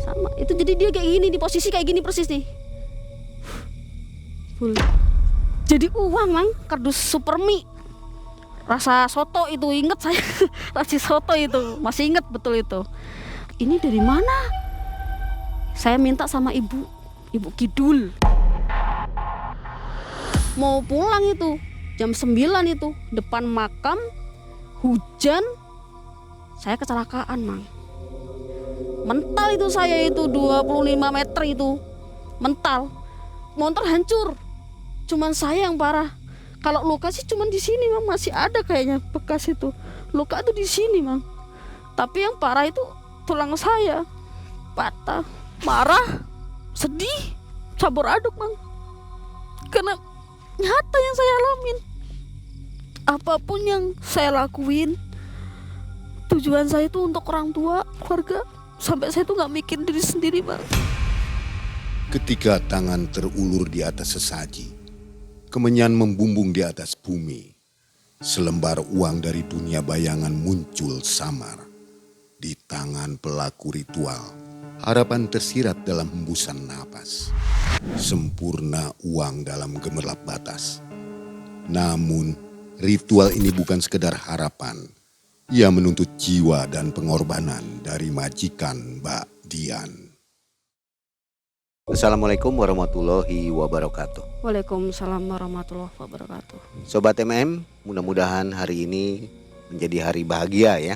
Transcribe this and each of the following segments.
Sama itu, jadi dia kayak gini, di posisi kayak gini persis nih. Full. Jadi uang mang, kardus super mie. Rasa soto itu inget saya. Rasa soto itu masih inget betul itu. Ini dari mana? Saya minta sama ibu Kidul. Mau pulang itu jam 9 itu, depan makam hujan, saya kecelakaan mang. Mental itu saya itu 25 meter itu, mental. Motor hancur. Cuman saya yang parah. Kalau luka sih cuman di sini mang, masih ada kayaknya bekas itu. Luka tuh di sini mang. Tapi yang parah itu tulang saya patah. Marah, sedih, campur aduk mang. Karena nyata yang saya alamin. Apapun yang saya lakuin, tujuan saya itu untuk orang tua, keluarga. Sampai saya tuh nggak mikir diri sendiri bang. Ketika tangan terulur di atas sesaji, kemenyan membumbung di atas bumi, selembar uang dari dunia bayangan muncul samar. Di tangan pelaku ritual, harapan tersirat dalam hembusan napas. Sempurna uang dalam gemerlap batas. Namun, ritual ini bukan sekedar harapan. Ia menuntut jiwa dan pengorbanan dari majikan Mbak Dian. Assalamualaikum warahmatullahi wabarakatuh. Waalaikumsalam warahmatullahi wabarakatuh. Sobat MM, mudah-mudahan hari ini menjadi hari bahagia ya.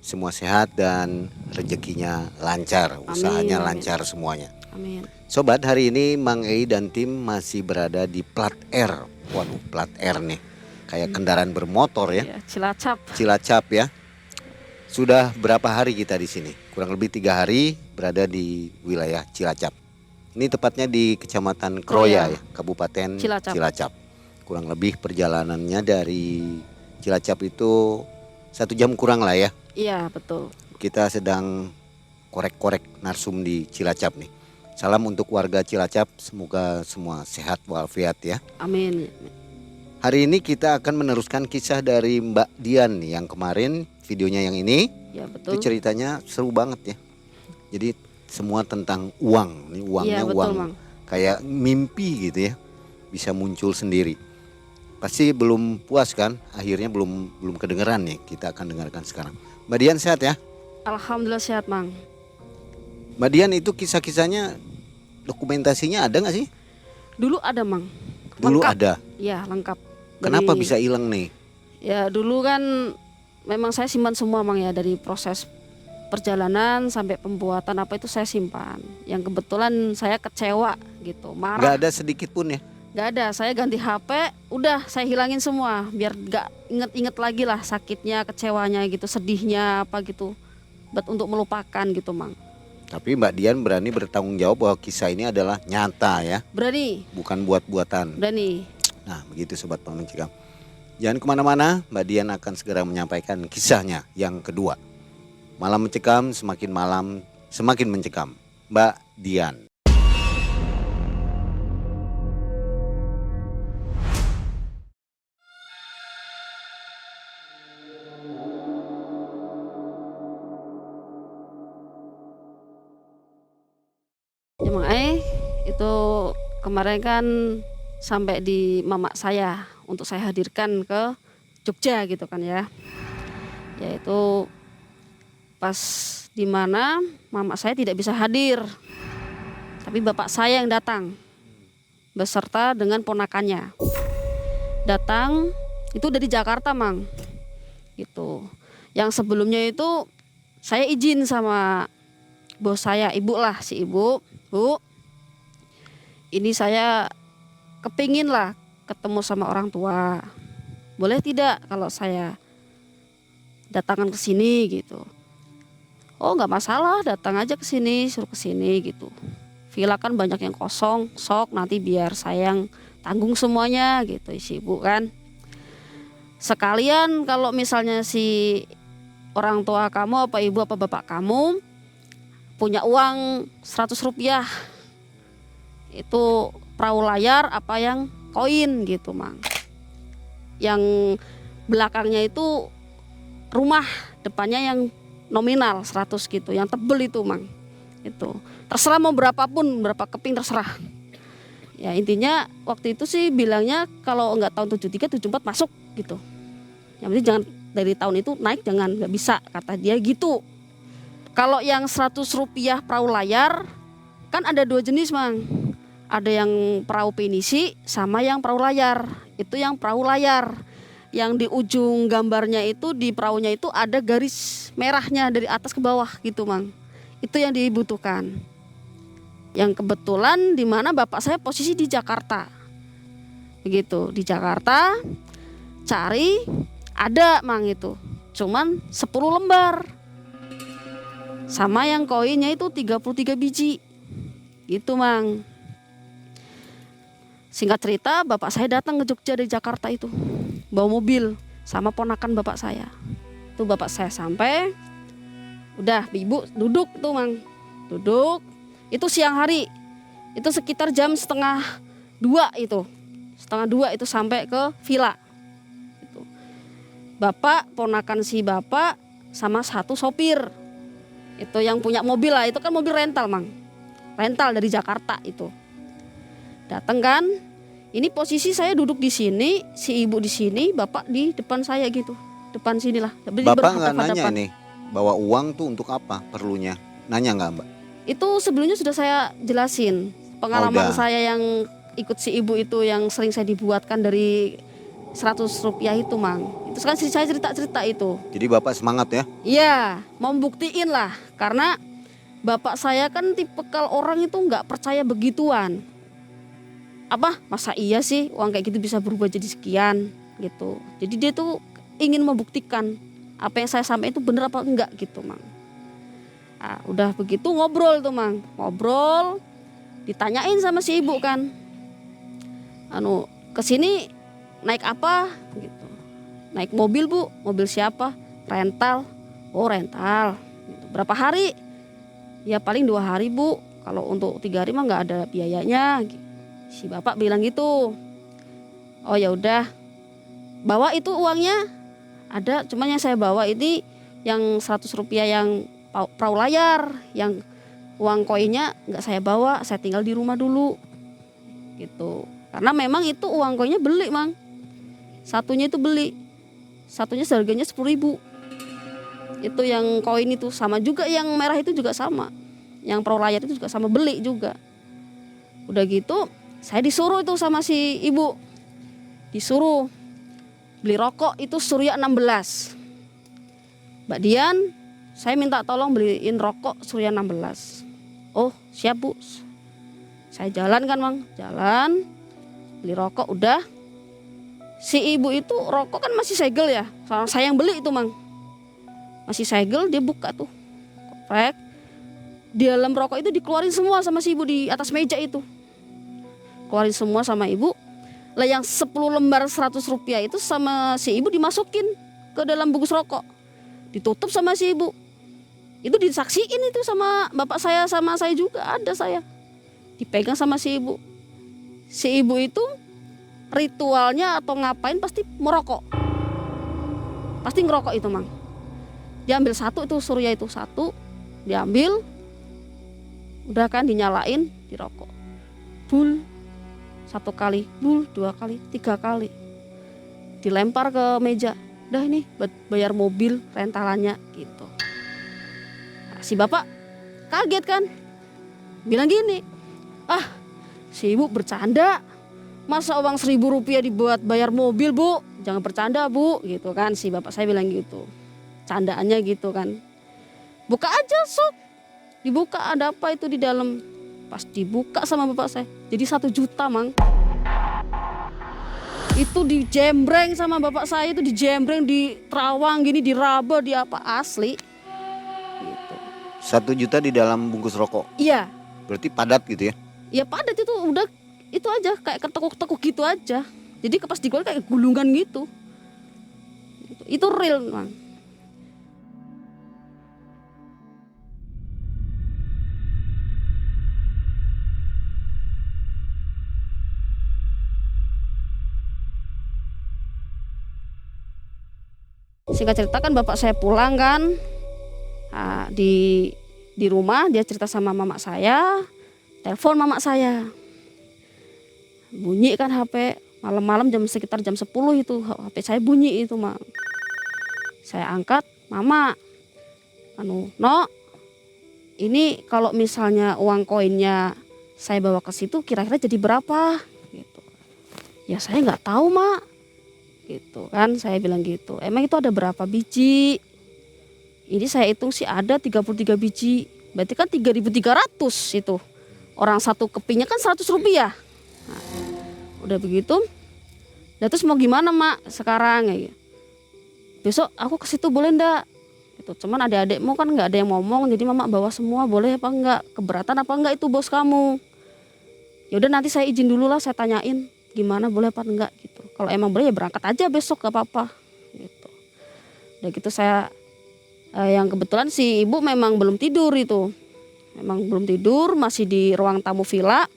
Semua sehat dan rezekinya lancar, usahanya amin. lancar semuanya. Amin. Sobat, hari ini Mang Ei dan tim masih berada di plat R. Waduh, plat R nih. Kayak kendaraan bermotor ya. Ya, Cilacap. Cilacap ya. Sudah berapa hari kita di sini? Kurang lebih 3 hari berada di wilayah Cilacap. Ini tepatnya di Kecamatan Kroya ya, Kabupaten Cilacap. Kurang lebih perjalanannya dari Cilacap itu 1 jam kurang lah ya. Iya betul. Kita sedang korek-korek narsum di Cilacap nih. Salam untuk warga Cilacap, semoga semua sehat walafiat ya. Amin. Hari ini kita akan meneruskan kisah dari Mbak Dian nih, yang kemarin videonya yang ini. Ya betul. Itu ceritanya seru banget ya. Jadi semua tentang uang. Ini uangnya ya, betul, uang Mang. kayak mimpi gitu ya. Bisa muncul sendiri. Pasti belum puas kan? Akhirnya belum kedengeran nih. Kita akan dengarkan sekarang. Mbak Dian sehat ya? Alhamdulillah sehat mang. Mbak Dian itu kisah-kisahnya, dokumentasinya ada gak sih? Dulu ada mang. Dulu Lengkap. ada. Iya lengkap. Kenapa bisa hilang nih? Ya dulu kan memang saya simpan semua mang ya, dari proses perjalanan sampai pembuatan apa itu saya simpan. Yang kebetulan saya kecewa gitu, marah. Gak ada sedikit pun ya? Gak ada, saya ganti HP, udah saya hilangin semua biar gak inget-inget lagi lah sakitnya, kecewanya gitu, sedihnya apa gitu, untuk melupakan gitu mang. Tapi Mbak Dian berani bertanggung jawab bahwa kisah ini adalah nyata ya? Berani. Bukan buat-buatan. Berani. Nah begitu Sobat Pang Mencekam. Jangan kemana-mana, Mbak Dian akan segera menyampaikan kisahnya yang kedua. Malam mencekam, semakin malam semakin mencekam. Mbak Dian. Ya mang itu kemarin kan sampai di mama saya untuk saya hadirkan ke Jogja gitu kan ya. Yaitu pas di mana mama saya tidak bisa hadir. Tapi bapak saya yang datang beserta dengan ponakannya. Datang itu dari Jakarta mang. Gitu. Yang sebelumnya itu saya izin sama bos saya, ibu lah, si ibu. Bu, ini saya kepingin lah ketemu sama orang tua. Boleh tidak kalau saya datangan ke sini gitu? Oh nggak masalah, datang aja ke sini, suruh ke sini gitu. Villa kan banyak yang kosong, sok nanti biar saya yang tanggung semuanya gitu, si ibu kan. Sekalian kalau misalnya si orang tua kamu apa ibu apa bapak kamu punya uang 100 rupiah, itu perahu layar apa yang koin gitu mang. Yang belakangnya itu rumah, depannya yang nominal 100 gitu, yang tebel itu mang. Itu terserah mau berapapun, berapa keping terserah. Ya intinya waktu itu sih bilangnya kalau nggak tahun 73 74 masuk gitu. Yang penting jangan dari tahun itu naik, jangan, nggak bisa kata dia gitu. Kalau yang 100 rupiah perahu layar kan ada 2 jenis Mang. Ada yang perahu pinisi sama yang perahu layar. Itu yang perahu layar. Yang di ujung gambarnya itu di perahunya itu ada garis merahnya dari atas ke bawah gitu Mang. Itu yang dibutuhkan. Yang kebetulan di mana bapak saya posisi di Jakarta. Begitu, di Jakarta cari ada Mang itu. Cuman 10 lembar. Sama yang koinnya itu 33 biji. Gitu Mang. Singkat cerita bapak saya datang ke Jogja dari Jakarta itu. Bawa mobil sama ponakan bapak saya. Itu bapak saya sampai, udah ibu duduk tuh Mang. Duduk. Itu siang hari, itu sekitar jam 1:30 itu, 1:30 itu sampai ke villa. Itu. Bapak, ponakan si bapak sama 1 sopir, itu yang punya mobil lah, itu kan mobil rental Mang, rental dari Jakarta itu. Datang kan, ini posisi saya duduk di sini, si ibu di sini, bapak di depan saya gitu, depan sinilah. Bapak nggak nanya ini bawa uang tuh untuk apa perlunya, nanya nggak Mbak? Itu sebelumnya sudah saya jelasin pengalaman saya yang ikut si ibu itu yang sering saya dibuatkan dari 100 rupiah itu Mang. Itu kan saya cerita-cerita itu. Jadi bapak semangat ya? Iya, mau buktiin lah. Karena bapak saya kan tipikal orang itu nggak percaya begituan. Apa? Masa iya sih uang kayak gitu bisa berubah jadi sekian gitu. Jadi dia tuh ingin membuktikan apa yang saya sampaikan itu benar apa enggak gitu Mang. Nah, udah begitu ngobrol tuh Mang, ngobrol, ditanyain sama si ibu kan, kesini naik apa? Gitu. Naik mobil Bu, mobil siapa? Rental. Oh rental. Gitu. Berapa hari? Ya paling 2 hari Bu. Kalau untuk 3 hari mah nggak ada biayanya. Gitu. Si bapak bilang gitu. Oh ya udah, bawa itu uangnya. Ada, cuman yang saya bawa ini yang 100 rupiah yang perahu layar, yang uang koinnya nggak saya bawa, saya tinggal di rumah dulu gitu. Karena memang itu uang koinnya beli Mang, satunya itu beli, satunya harganya 10.000. Itu yang koin itu sama juga, yang merah itu juga sama, yang perahu layar itu juga sama, beli juga. Udah gitu saya disuruh itu sama si ibu, disuruh beli rokok itu Surya 16. Mbak Dian, saya minta tolong beliin rokok Surya 16. Oh siap Bu. Saya jalan kan Mang, jalan beli rokok udah. Si ibu itu rokok kan masih segel ya, soalnya saya yang beli itu Mang. Masih segel, dia buka tuh koprek. Di dalam rokok itu dikeluarin semua sama si ibu di atas meja itu. Keluarin semua sama ibu. Lah yang 10 lembar 100 rupiah itu sama si ibu dimasukin ke dalam bungkus rokok. Ditutup sama si ibu. Itu disaksiin itu sama bapak saya, sama saya juga ada saya. Dipegang sama si ibu. Si ibu itu ritualnya atau ngapain pasti merokok. Pasti ngerokok itu Mang. Diambil 1 itu Surya itu 1, diambil. Udah kan dinyalain, dirokok. Bul. 1 kali, bul, 2 kali, 3 kali. Dilempar ke meja. Udah ini bayar mobil rentalannya gitu. Si bapak kaget kan, bilang gini, ah si ibu bercanda, masa uang 1.000 rupiah dibuat bayar mobil Bu, jangan bercanda Bu, gitu kan. Si bapak saya bilang gitu, candaannya gitu kan. Buka aja sok, dibuka ada apa itu di dalam. Pas dibuka sama bapak saya, jadi 1 juta Mang. Itu dijembreng sama bapak saya, itu dijembreng, di terawang gini, diraba, di apa, asli. 1 juta di dalam bungkus rokok? Iya. Berarti padat gitu ya? Ya padat itu udah, itu aja kayak ketekuk-tekuk gitu aja. Jadi pas digoreng kayak gulungan gitu. Itu real Mang. Singkat cerita kan bapak saya pulang kan, di di rumah dia cerita sama mama saya, telepon mama saya. Bunyi kan HP, malam-malam sekitar jam 10 itu HP saya bunyi itu, Mak. Saya angkat, "Mama, no, ini kalau misalnya uang koinnya saya bawa ke situ kira-kira jadi berapa?" Gitu. "Ya saya nggak tahu, Mak." Gitu kan, saya bilang gitu. "Emang itu ada berapa biji?" "Ini saya hitung sih ada 33 biji. Berarti kan 3.300 itu. Orang satu kepingnya kan 100 rupiah. Nah, udah begitu. Nah terus mau gimana, Mak, sekarang? Ya, "Besok aku ke situ boleh ndak?" Gitu. "Cuman adik-adikmu kan nggak ada yang ngomong, jadi Mama bawa semua, boleh apa enggak? Keberatan apa enggak itu bos kamu?" "Ya udah nanti saya izin dulu lah, saya tanyain gimana boleh apa enggak," gitu. "Kalau emang boleh ya berangkat aja besok, gak apa-apa." Gitu. Udah gitu saya yang kebetulan si ibu memang belum tidur itu. Memang belum tidur, masih di ruang tamu villa.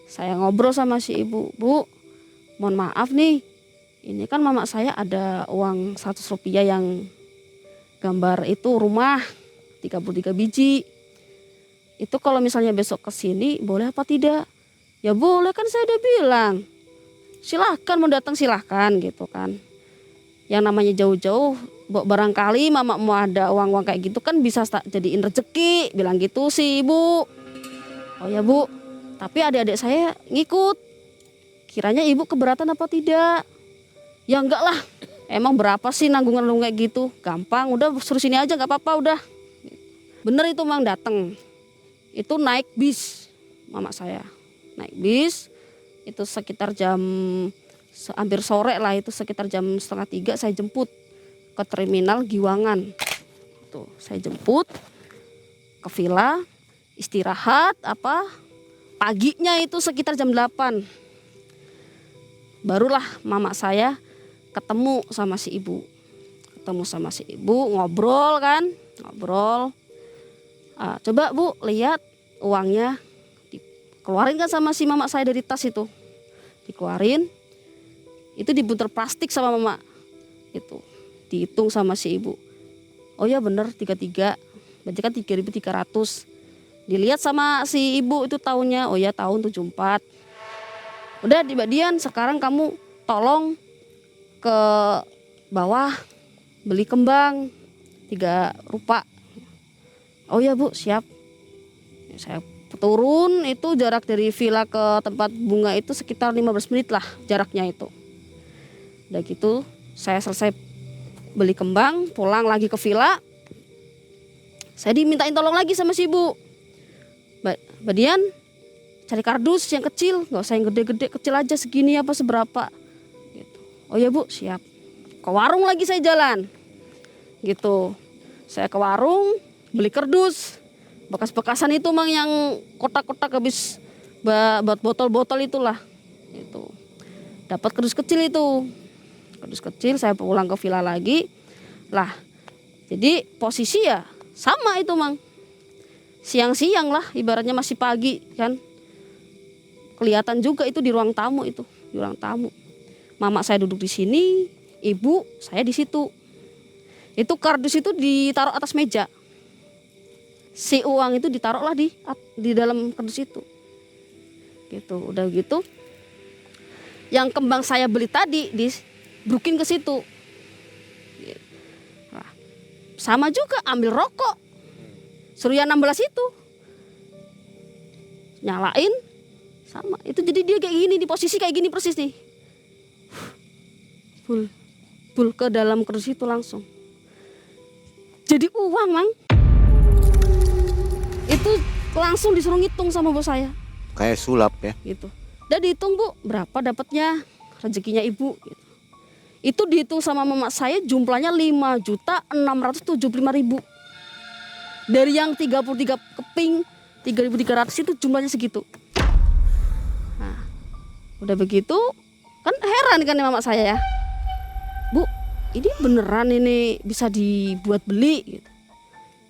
Saya ngobrol sama si ibu, "Bu, mohon maaf nih, ini kan mama saya ada uang 100 rupiah yang gambar itu rumah 33 biji. Itu kalau misalnya besok ke sini boleh apa tidak?" "Ya boleh, kan saya udah bilang. Silahkan mau datang silahkan," gitu kan. Yang namanya jauh-jauh, barangkali mama mau ada uang-uang kayak gitu kan bisa jadiin rezeki, bilang gitu sih ibu. "Oh ya Bu, tapi adik-adik saya ngikut. Kiranya ibu keberatan apa tidak?" "Ya enggak lah, emang berapa sih nanggungan lu kayak gitu, gampang, udah suruh sini aja nggak apa-apa udah." Bener itu Mang datang. Itu naik bis mama saya. Naik bis itu sekitar hampir sore lah, itu sekitar jam 2:30 saya jemput ke terminal Giwangan. Tuh, saya jemput ke villa, istirahat paginya itu sekitar jam 8. Barulah mama saya ketemu sama si ibu. Ngobrol kan, "Coba Bu lihat uangnya." Dikeluarin kan sama si mama saya dari tas itu. Dikeluarin. Itu diputar plastik sama mama. Itu dihitung sama si ibu. "Oh ya bener 33. Berarti kan 3.300. Dilihat sama si ibu itu tahunnya. "Oh ya tahun 74. Udah Mbak Dian, sekarang kamu tolong ke bawah beli kembang 3 rupa." "Oh ya Bu, siap." Saya turun, itu jarak dari villa ke tempat bunga itu sekitar 15 menit lah jaraknya itu. Udah gitu saya selesai beli kembang, pulang lagi ke villa. Saya dimintain tolong lagi sama si ibu. Mbak Dian, cari kardus yang kecil, gak usah yang gede-gede, kecil aja segini apa seberapa gitu. "Oh ya Bu, siap." Ke warung lagi saya jalan gitu. Saya ke warung beli kardus bekas-bekasan itu Mang, yang kotak-kotak habis buat botol-botol itulah. Itu dapat kardus kecil itu. Kardus kecil, saya pulang ke villa lagi. Lah, jadi posisi ya sama itu Mang. Siang-siang lah, ibaratnya masih pagi kan. Kelihatan juga itu di ruang tamu itu, di ruang tamu. Mama saya duduk di sini, ibu saya di situ. Itu kardus itu ditaruh atas meja. Si uang itu ditaruhlah di dalam kardus itu. Gitu, udah gitu. Yang kembang saya beli tadi dibrukin ke situ. Nah, sama juga ambil rokok. Suruh yang 16 itu. Nyalain sama. Itu jadi dia kayak gini, di posisi kayak gini persis nih. Bul ke dalam kardus itu langsung. Jadi uang Mang. Itu langsung disuruh ngitung sama bos saya. Kayak sulap ya. Gitu. Udah dihitung Bu, berapa dapatnya rezekinya ibu gitu. Itu dihitung sama mama saya jumlahnya 5.675.000. Dari yang 33 keping 3.300 itu jumlahnya segitu. Nah, udah begitu kan heran kan mama saya ya. "Bu, ini beneran ini bisa dibuat beli gitu?"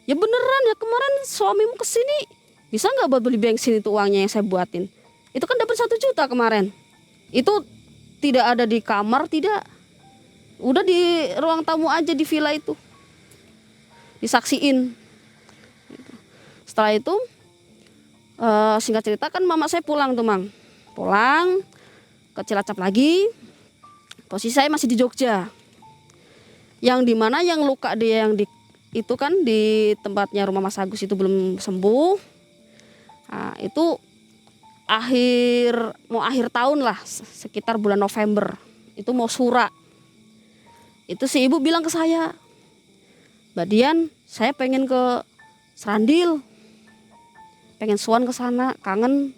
"Ya beneran ya, kemarin suamimu kesini, bisa nggak buat beli bensin itu uangnya yang saya buatin? Itu kan dapat 1 juta kemarin. Itu tidak ada di kamar, tidak. Udah di ruang tamu aja di villa itu. Disaksiin." setelah itu singkat cerita kan mama saya pulang tuh Mang. Pulang ke Cilacap lagi. Posisi saya masih di Jogja. Yang dimana yang luka dia yang itu kan di tempatnya rumah Mas Agus itu belum sembuh. Nah, itu mau akhir tahun lah, sekitar bulan November. Itu mau surak. Itu si ibu bilang ke saya, Mbak Dian, saya pengen ke Serandil. Pengen sowan ke sana, kangen.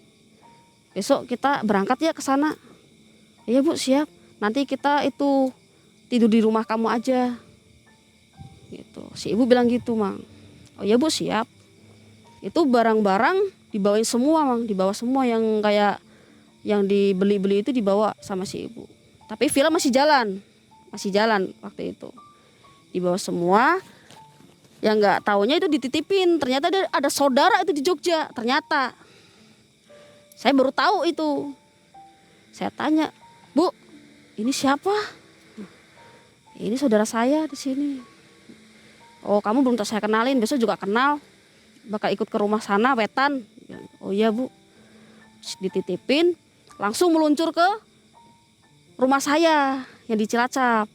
Besok kita berangkat ya ke sana. Iya Bu, siap. Nanti kita itu tidur di rumah kamu aja. Gitu. Si ibu bilang gitu, Mang. Oh iya Bu, siap. Itu barang-barang dibawain semua, Mang. Dibawa semua yang kayak yang dibeli-beli itu dibawa sama si ibu. Tapi villa masih jalan. Masih jalan waktu itu. Dibawa semua. Yang nggak taunya itu dititipin. Ternyata ada saudara itu di Jogja. Ternyata. Saya baru tahu itu. Saya tanya, Bu, ini siapa? Ini saudara saya di sini. Oh, kamu belum saya kenalin, besok juga kenal. Bakal ikut ke rumah sana, Wetan. Oh iya Bu. Dititipin, langsung meluncur ke rumah saya yang di Cilacap.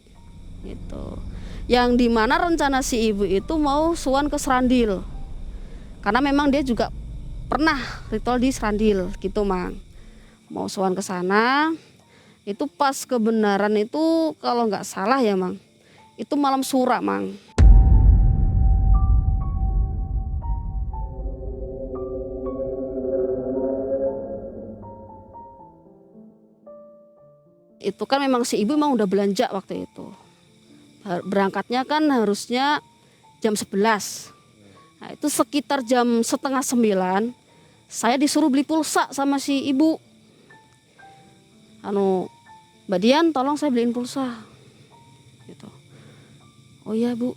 Gitu. Yang dimana rencana si ibu itu mau sowan ke Serandil. Karena memang dia juga pernah ritual di Serandil gitu, Mang. Mau sowan ke sana. Itu pas kebenaran itu kalau nggak salah ya, Mang. Itu malam surak, Mang. Itu kan memang si ibu memang udah belanja waktu itu. Berangkatnya kan harusnya jam 11. Nah, itu sekitar jam setengah 9 saya disuruh beli pulsa sama si ibu. Mbak Dian, tolong saya beliin pulsa. Gitu. Oh iya Bu.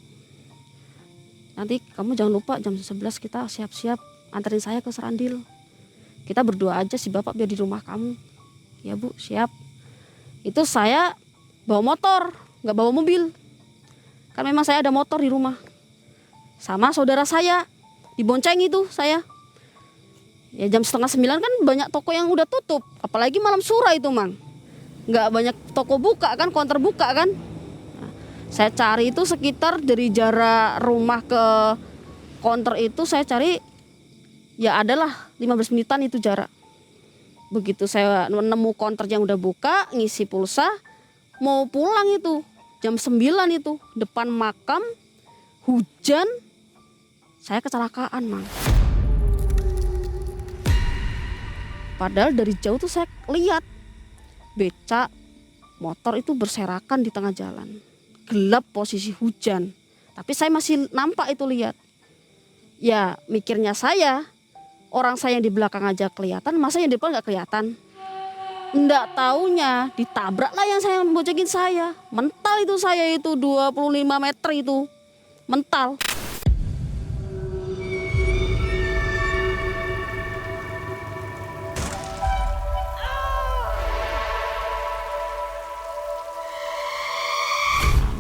Nanti kamu jangan lupa jam 11 kita siap-siap anterin saya ke Serandil. Kita berdua aja si Bapak biar di rumah kamu. Ya Bu, siap. Itu saya bawa motor, nggak bawa mobil. Kan memang saya ada motor di rumah. Sama saudara saya, dibonceng itu saya. Ya jam setengah 9 kan banyak toko yang udah tutup. Apalagi malam sura itu, Mang. Nggak banyak toko buka kan, konter buka kan. Nah, saya cari itu sekitar dari jarak rumah ke konter itu saya cari ya adalah 15 menitan itu jarak. Begitu saya nemu konter yang udah buka, ngisi pulsa, mau pulang itu jam 9 itu depan makam, hujan, saya kecelakaan, Mang. Padahal dari jauh tuh saya lihat beca motor itu berserakan di tengah jalan, gelap posisi hujan, tapi saya masih nampak itu lihat. Ya mikirnya saya, orang saya yang di belakang aja kelihatan, masa yang di depan nggak kelihatan? Nggak taunya ditabrak lah yang saya boncengin saya. Mental itu saya itu 25 meter itu. Mental.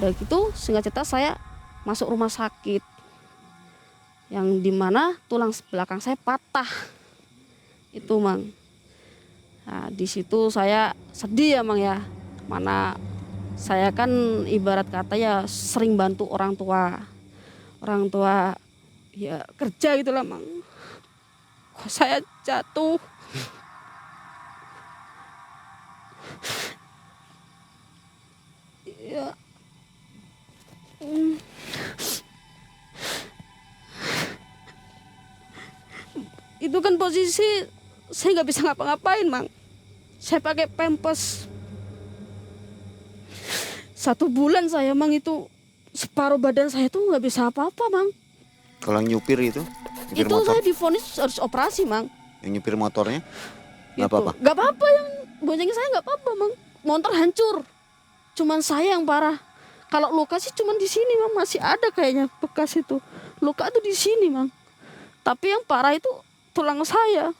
Udah gitu singkat cerita saya masuk rumah sakit. Yang dimana tulang belakang saya patah. Itu, Mang. Nah, di situ saya sedih ya, Mang ya. Mana saya kan ibarat kata ya sering bantu orang tua. Orang tua ya kerja gitu lah, Mang. Kok saya jatuh. Ya. Itu kan posisi saya nggak bisa ngapa-ngapain, Mang. Saya pakai pampers. 1 bulan saya, Mang, itu separuh badan saya tuh nggak bisa apa-apa, Mang. Kalau nyupir itu? Nyupir itu motor? Saya divonis harus operasi, Mang. Yang nyupir motornya? Nggak Gitu. apa-apa? Nggak apa-apa, yang boncengin saya nggak apa-apa, Mang. Motor hancur. Cuman saya yang parah. Kalau luka sih cuman di sini, Mang, masih ada kayaknya bekas itu. Luka tuh di sini, Mang. Tapi yang parah itu tulang saya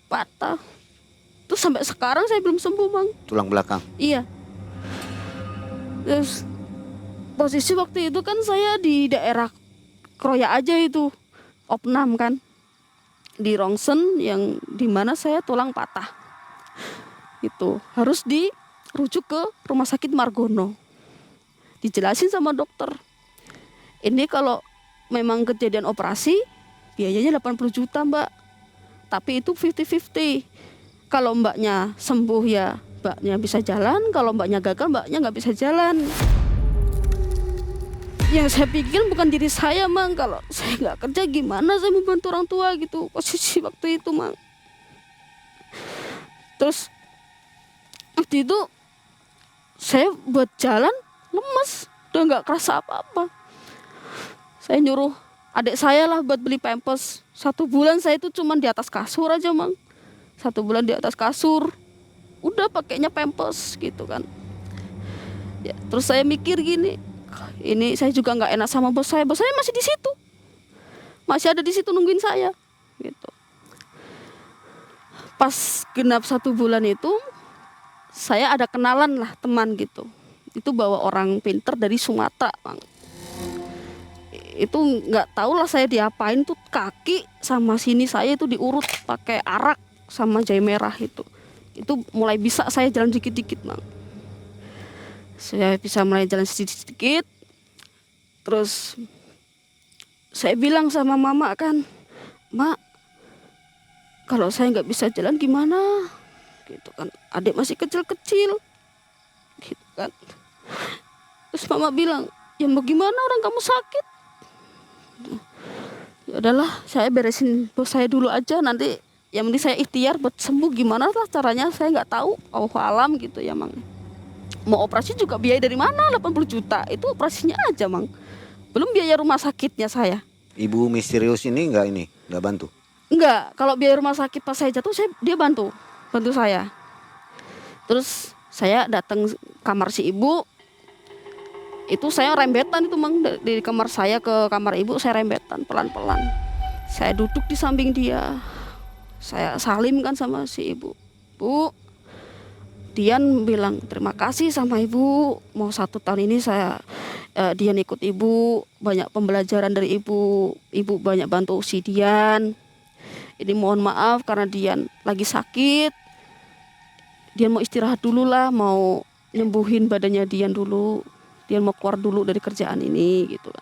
patah. Terus sampai sekarang saya belum sembuh, Mang. Tulang belakang? Iya. Terus posisi waktu itu kan saya di daerah Kroya aja itu, Opnam kan. di rongsen yang dimana saya tulang patah. Itu harus dirujuk ke rumah sakit Margono. Dijelasin sama dokter, ini kalau memang kejadian operasi biayanya 80 juta mbak, tapi itu 50-50. Kalau mbaknya sembuh ya mbaknya bisa jalan, kalau mbaknya gagal mbaknya nggak bisa jalan. Yang saya pikir bukan diri saya mang, kalau saya nggak kerja gimana saya membantu orang tua gitu, posisi waktu itu mang. Terus waktu itu saya buat jalan lemes, udah nggak kerasa apa-apa. Saya nyuruh adik saya lah buat beli pampers. 1 bulan saya itu cuman di atas kasur aja mang. 1 bulan di atas kasur, udah pakainya pampers gitu kan. Ya, terus saya mikir gini, ini saya juga nggak enak sama bos saya. Bos saya masih di situ, masih ada di situ nungguin saya gitu. Pas genap 1 bulan itu, saya ada kenalan lah teman gitu. Itu bawa orang pinter dari Sumatera, Bang. Itu nggak tahu lah saya diapain tuh, kaki sama sini saya itu diurut pakai arak sama jahe merah itu. Itu mulai bisa saya jalan dikit-dikit, Bang. Saya bisa mulai jalan sedikit-sedikit. Terus saya bilang sama mama kan, Mak, kalau saya nggak bisa jalan gimana? Gitu kan, adik masih kecil-kecil gitu kan. Terus mama bilang, ya mau gimana orang kamu sakit, ya udahlah saya beresin bos saya dulu aja, nanti yang penting saya ikhtiar buat sembuh, gimana lah caranya saya nggak tahu, Allah alam gitu ya mang. Mau operasi juga biaya dari mana 80 juta, itu operasinya aja mang, belum biaya rumah sakitnya saya. Ibu misterius ini nggak bantu? Enggak, kalau biaya rumah sakit pas saya jatuh dia bantu saya. Terus saya datang kamar si ibu, itu saya rembetan itu mang, dari kamar saya ke kamar ibu saya rembetan pelan-pelan. Saya duduk di samping dia, saya salim kan sama si ibu. Bu, Dian bilang terima kasih sama ibu, mau 1 tahun ini Dian ikut ibu, banyak pembelajaran dari ibu banyak bantu si Dian. Ini mohon maaf karena Dian lagi sakit, Dian mau istirahat dulu lah, mau nyembuhin badannya Dian dulu, Dian mau keluar dulu dari kerjaan ini gitu kan.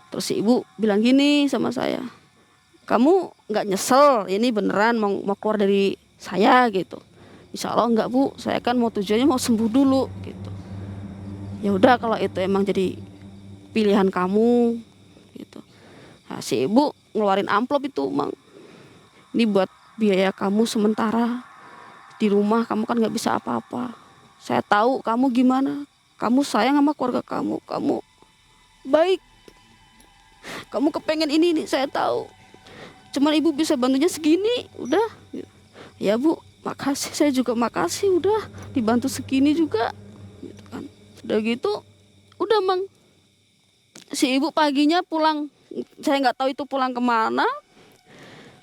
Terus si ibu bilang gini sama saya, kamu nggak nyesel ini beneran mau keluar dari saya gitu? Insya Allah enggak bu, saya kan mau tujuannya mau sembuh dulu gitu. Ya udah kalau itu emang jadi pilihan kamu gitu. Nah, si ibu ngeluarin amplop itu mang, ini buat biaya kamu sementara di rumah, kamu kan nggak bisa apa-apa. Saya tahu kamu gimana, kamu sayang sama keluarga kamu baik, kamu kepengen ini nih, saya tahu. Cuman ibu bisa bantunya segini, udah. Ya bu, makasih, saya juga makasih udah dibantu segini juga gitu kan. Udah gitu udah mang, si ibu paginya pulang, saya nggak tahu itu pulang kemana.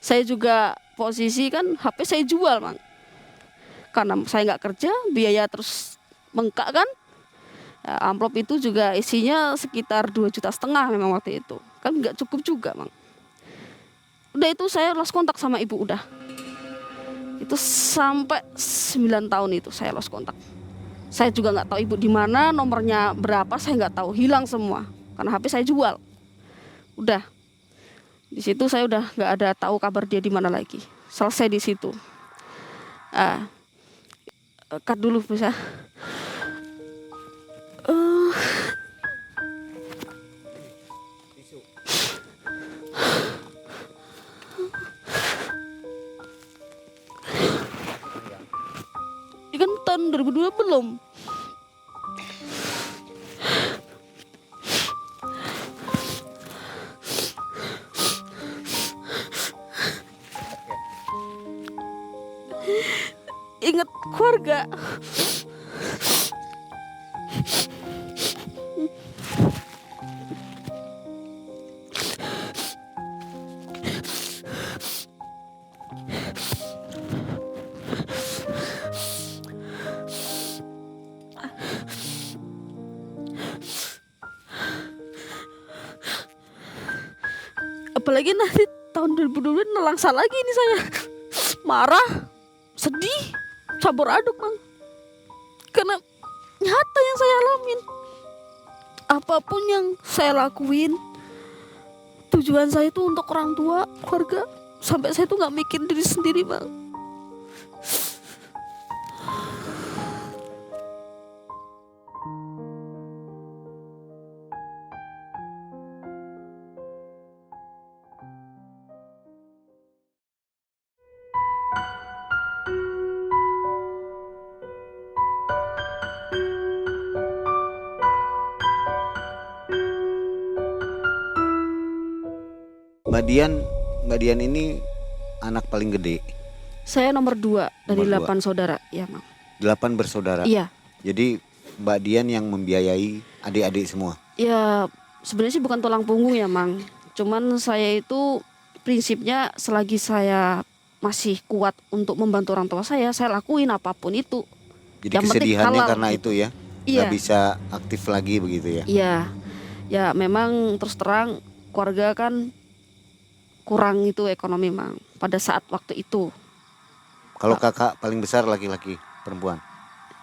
Saya juga posisi kan HP saya jual mang, karena saya nggak kerja, biaya terus bengkak kan. Ya, amplop itu juga isinya sekitar 2,5 juta memang waktu itu, kan nggak cukup juga mang. Udah itu saya lost kontak sama ibu, udah itu sampai 9 tahun itu saya lost kontak. Saya juga nggak tahu ibu di mana, nomornya berapa saya nggak tahu, hilang semua karena HP saya jual. Udah di situ saya udah nggak ada tahu kabar dia di mana lagi, selesai di situ. Cut dulu bisa. Ini kan tahun 2002 belum. Ingat keluarga. Apalagi nanti tahun tahun 2022 nelangsa lagi ini saya. Marah, sedih, campur aduk Bang. Karena nyata yang saya alamin. Apapun yang saya lakuin, tujuan saya itu untuk orang tua, keluarga. Sampai saya tuh gak mikir diri sendiri Bang. Mbak Dian ini anak paling gede. Saya nomor 2 dari Nomor 8 saudara, ya Bang. 8 bersaudara. Iya. Jadi Mbak Dian yang membiayai adik-adik semua. Ya sebenarnya sih bukan tulang punggung ya Mang. Cuman saya itu prinsipnya selagi saya masih kuat untuk membantu orang tua saya lakuin apapun itu. Jadi Yang penting kesedihannya halal. karena itu ya. Iya. Gak bisa aktif lagi begitu ya. Iya. Ya memang terus terang keluarga kan kurang itu ekonomi Mang pada saat waktu itu. Kalau kakak paling besar laki-laki, perempuan?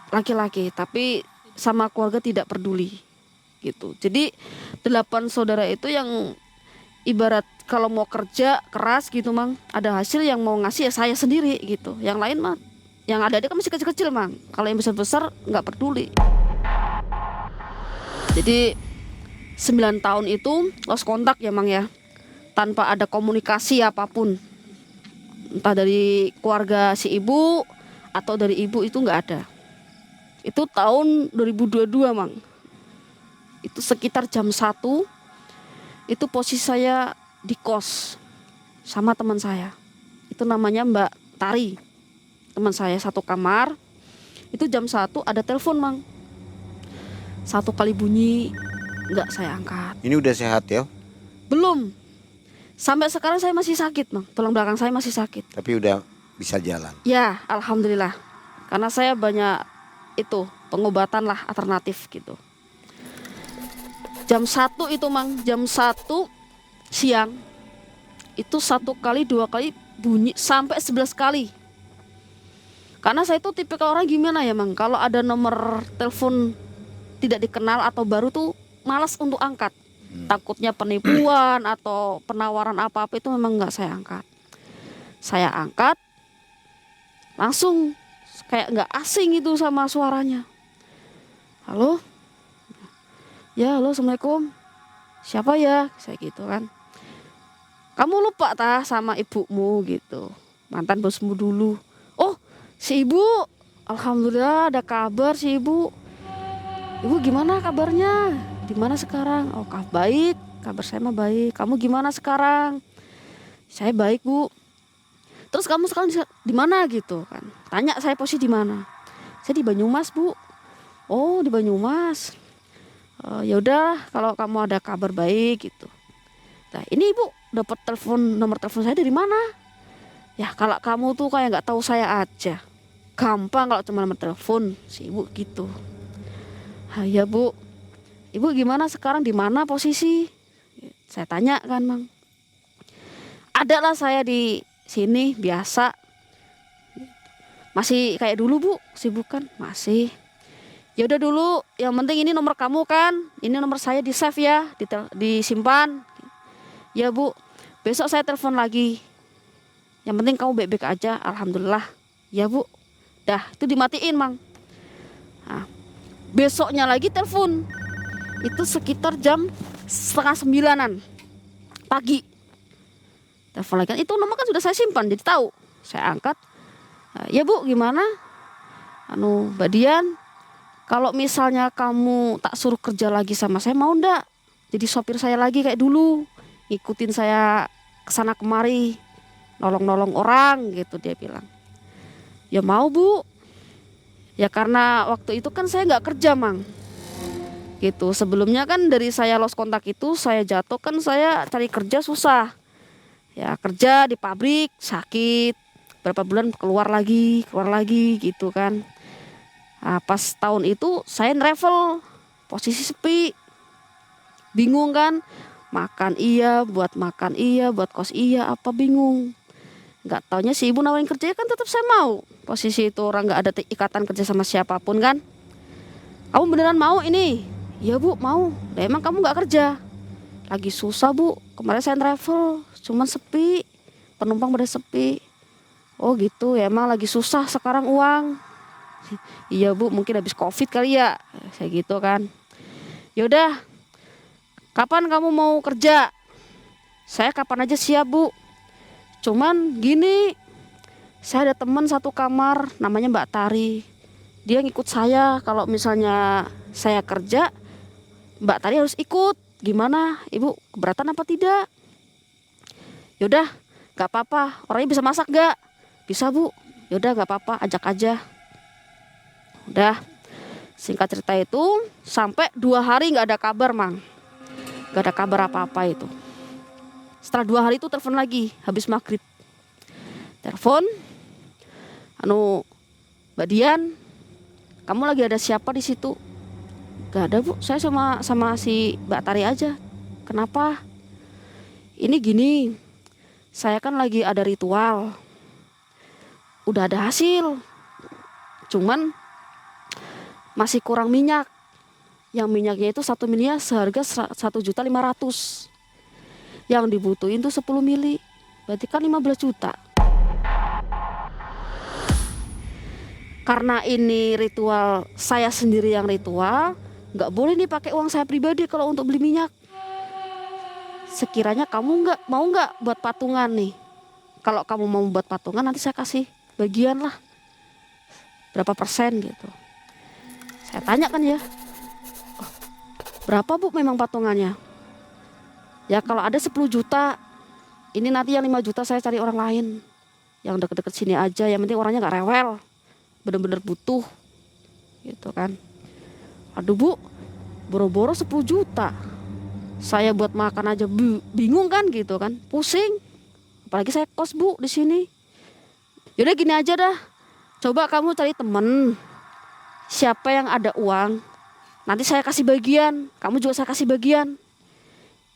Laki-laki, tapi sama keluarga tidak peduli gitu. Jadi 8 saudara itu yang ibarat kalau mau kerja keras gitu Mang, ada hasil yang mau ngasih ya saya sendiri gitu. Yang lain mah, yang ada kan masih kecil-kecil Mang. Kalau yang besar-besar nggak peduli. Jadi 9 tahun itu lost kontak ya Mang ya. Tanpa ada komunikasi apapun. Entah dari keluarga si ibu atau dari ibu itu nggak ada. Itu tahun 2022 Mang. Itu sekitar jam 1. Itu posisi saya di kos sama teman saya. Itu namanya Mbak Tari. Teman saya satu kamar. Itu jam 1 ada telepon Mang. 1 kali bunyi nggak saya angkat. Ini udah sehat ya? Belum. Sampai sekarang saya masih sakit Mang. Tulang belakang saya masih sakit. Tapi udah bisa jalan. Ya alhamdulillah. Karena saya banyak itu pengobatan lah alternatif gitu. Jam 1 itu Mang. Jam 1 siang. Itu 1 kali 2 kali bunyi sampai 11 kali. Karena saya itu tipikal orang gimana ya Mang. Kalau ada nomor telepon tidak dikenal atau baru tuh malas untuk angkat. Takutnya penipuan atau penawaran apa-apa itu memang nggak saya angkat. Saya angkat, langsung kayak nggak asing itu sama suaranya. Halo, ya halo assalamualaikum. Siapa ya? Saya gitu kan. Kamu lupa tah sama ibumu gitu, mantan bosmu dulu. Oh si ibu, alhamdulillah ada kabar si ibu. Ibu gimana kabarnya? Di mana sekarang? Oh baik, kabar saya mah baik. Kamu gimana sekarang? Saya baik Bu. Terus kamu sekarang di mana gitu kan? Tanya saya posisi di mana? Saya di Banyumas Bu. Oh di Banyumas. Ya udah kalau kamu ada kabar baik gitu. Nah ini Ibu dapat nomor telepon saya dari mana? Ya kalau kamu tuh kayak nggak tahu saya aja. Gampang kalau cuma nomor telepon si Ibu gitu. Ya Bu. Ibu gimana sekarang di mana posisi? Saya tanya kan Mang. Adalah saya di sini biasa. Masih kayak dulu Bu, sibuk kan? Masih. Ya udah dulu, yang penting ini nomor kamu kan? Ini nomor saya di save ya, disimpan. Ya Bu, besok saya telepon lagi. Yang penting kamu baik-baik aja, alhamdulillah. Ya Bu. Dah, itu dimatiin Mang. Nah, besoknya lagi telepon. Itu sekitar jam 8:30 pagi. Telepon lagi kan, itu nomor kan sudah saya simpan jadi tahu. Saya angkat. Ya Bu gimana? Mbak Dian, kalau misalnya kamu tak suruh kerja lagi sama saya mau ndak? Jadi sopir saya lagi kayak dulu, ngikutin saya kesana kemari, nolong-nolong orang gitu dia bilang. Ya mau Bu. Ya karena waktu itu kan saya nggak kerja Mang. Gitu. Sebelumnya kan dari saya lost kontak itu saya jatuh kan saya cari kerja susah. Ya kerja di pabrik sakit. Berapa bulan keluar lagi gitu kan. Nah, pas tahun itu saya travel posisi sepi. Bingung kan Makan iya, buat kos iya, apa bingung. Nggak taunya si ibu nawarin kerja kan tetap saya mau. Posisi itu orang nggak ada ikatan kerja sama siapapun kan. Kamu beneran mau ini? Iya bu mau. Lah emang kamu nggak kerja? Lagi susah bu. Kemarin saya travel, cuman sepi. Penumpang pada sepi. Oh gitu ya, emang lagi susah sekarang uang. Iya bu, mungkin habis covid kali ya. Saya gitu kan. Yaudah, kapan kamu mau kerja? Saya kapan aja siap bu. Cuman gini, saya ada teman satu kamar namanya Mbak Tari. Dia ngikut saya kalau misalnya saya kerja, Mbak Tari harus ikut. Gimana ibu, keberatan apa tidak? Yaudah, gak apa-apa. Orangnya bisa masak gak? Bisa bu. Yaudah gak apa-apa, ajak aja. Udah, singkat cerita itu sampai 2 hari gak ada kabar mang. Gak ada kabar apa-apa itu. Setelah 2 hari itu telepon lagi habis maghrib. Telepon, Mbak Dian, kamu lagi ada siapa di situ? Gak ada bu, saya sama si Mbak Tari aja. Kenapa? Ini gini, saya kan lagi ada ritual. Udah ada hasil, cuman masih kurang minyak. Yang minyaknya itu 1 miliar seharga 1.500.000. Yang dibutuhin tuh 10 mili. Berarti kan 15 juta. Karena ini ritual saya sendiri yang ritual, nggak boleh nih pakai uang saya pribadi kalau untuk beli minyak. Sekiranya kamu mau nggak buat patungan nih? Kalau kamu mau buat patungan nanti saya kasih bagian lah. Berapa persen gitu. Saya tanya kan ya. Oh, berapa bu memang patungannya? Ya kalau ada 10 juta. Ini nanti yang 5 juta saya cari orang lain. Yang deket-deket sini aja. Yang penting orangnya gak rewel. Bener-bener butuh. Gitu kan. Aduh bu, boro-boro 10 juta. Saya buat makan aja bingung kan gitu kan. Pusing. Apalagi saya kos bu di sini. Yaudah gini aja dah. Coba kamu cari temen. Siapa yang ada uang. Nanti saya kasih bagian. Kamu juga saya kasih bagian.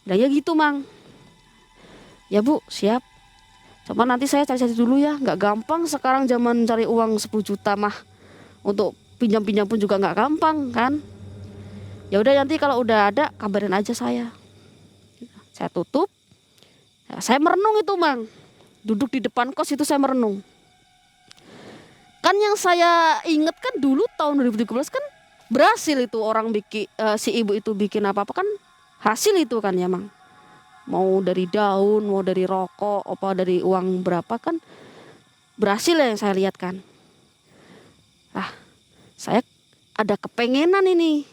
Nah ya gitu mang. Ya bu siap. Cuma nanti saya cari-cari dulu ya. Gak gampang sekarang zaman cari uang 10 juta mah. Untuk pinjam-pinjam pun juga gak gampang kan. Ya udah nanti kalau udah ada kabarin aja saya. Saya tutup. Ya, saya merenung itu mang. Duduk di depan kos itu saya merenung. Kan yang saya inget kan dulu tahun 2013 kan berhasil itu orang bikin si ibu itu bikin apa-apa kan hasil itu kan ya mang. Mau dari daun, mau dari rokok, apa dari uang berapa kan berhasil ya yang saya lihat kan. Saya ada kepengenan ini.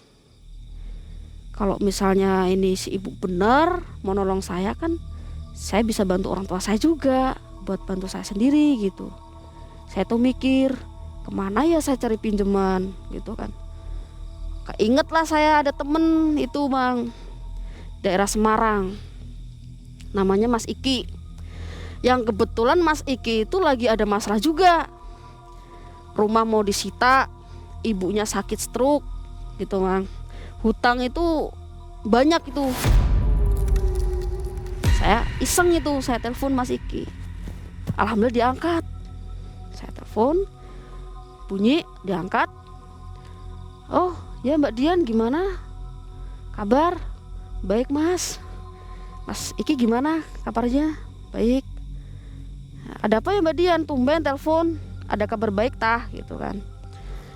Kalau misalnya ini si ibu benar mau nolong saya kan saya bisa bantu orang tua saya juga buat bantu saya sendiri gitu. Saya tuh mikir kemana ya saya cari pinjaman gitu kan. Keinget lah saya ada temen itu bang. Daerah Semarang. Namanya Mas Iki. Yang kebetulan Mas Iki itu lagi ada masalah juga. Rumah mau disita. Ibunya sakit stroke gitu bang. Hutang itu banyak itu. Saya iseng itu. Saya telepon Mas Iki. Alhamdulillah diangkat. Saya telepon. Bunyi diangkat. Oh ya Mbak Dian gimana kabar? Baik mas. Mas Iki gimana kabarnya? Baik. Ada apa ya Mbak Dian? Tumben telepon. Ada kabar baik tah gitu kan.